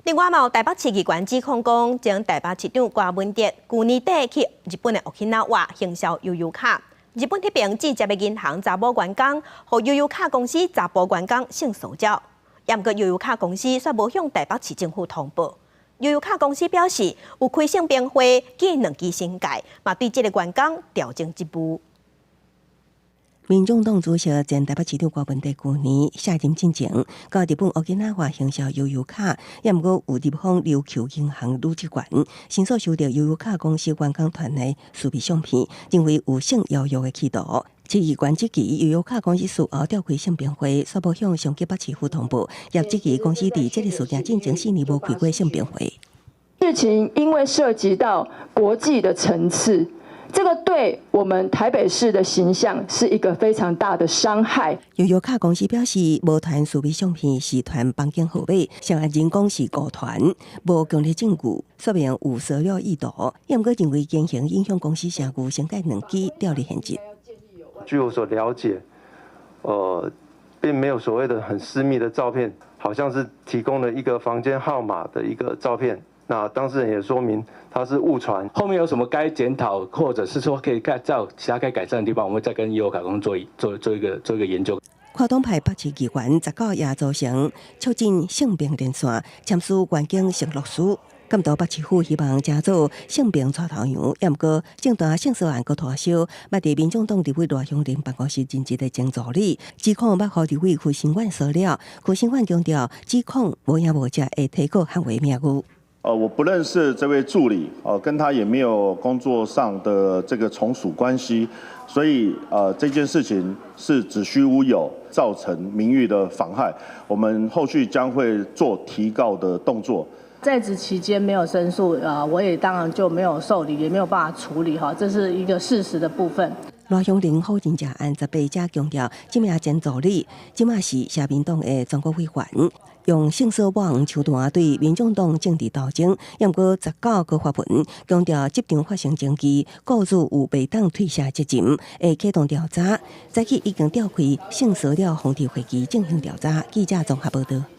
另外，有台北市议员指控讲，前台北市长郭文哲去年底去日本的奥克纳瓦行销悠游卡，日本那边直接的银行查某员工，和悠游卡公司查甫员工性骚扰，也毋过悠游卡公司却无向台北市政府通报。悠游卡公司表示，有开性平会记2支新界，嘛对这个员工调整职务。民众党主席前台北市长郭文哲去年下任之前，到日本奥克纳华行销悠游卡，也毋过有日方琉球银行女职员申诉收到悠游卡公司员工团的私密相片，认为有性邀约的企图。市议员质疑悠游卡公司事后召开性平会，却无向上级北市府通报，也质疑公司伫这个事件进前4年无开过性平会。事情因为涉及到国际的层次。这个对我们台北市的形象是一个非常大的伤害。悠游卡公司表示，无传私密相片是传房间号码，涉案人讲是误传，无强烈证据，说明有骚扰意图。也毋过认为言行影响公司声誉，先改2支调离现职。据我所了解，并没有所谓的很私密的照片，好像是提供了一个房间号码的一个照片。那当事人也说明他是误传，后面有什么该检讨，或者是说可以在其他该改善的地方，我们会再跟悠游卡公司做一个研究。跨党派北市议员19也组成促进性平连线，签署环境承诺书。监督北市府希望加做性平带头羊，也毋过正大性骚案阁拖烧，捌伫民众党立委罗香林办公室任职的前助理，指控捌互立委屈新苑骚扰。屈新苑强调，指控无影无迹的提告捍卫名誉。我不认识这位助理，跟他也没有工作上的这个从属关系，所以这件事情是子虚乌有，造成名誉的妨害。我们后续将会做提告的动作。在职期间没有申诉，我也当然就没有受理，也没有办法处理哈，这是一个事实的部分。罗香林否认这案18者强调，这名前助理即马是社民党的全国委员。用性骚扰手段对民众党政治斗争，也毋过19个发文强调集场发生前期，雇主有被当退下责任，会启动调查。早起已经召开性骚扰防治会议进行调查。记者综合报道。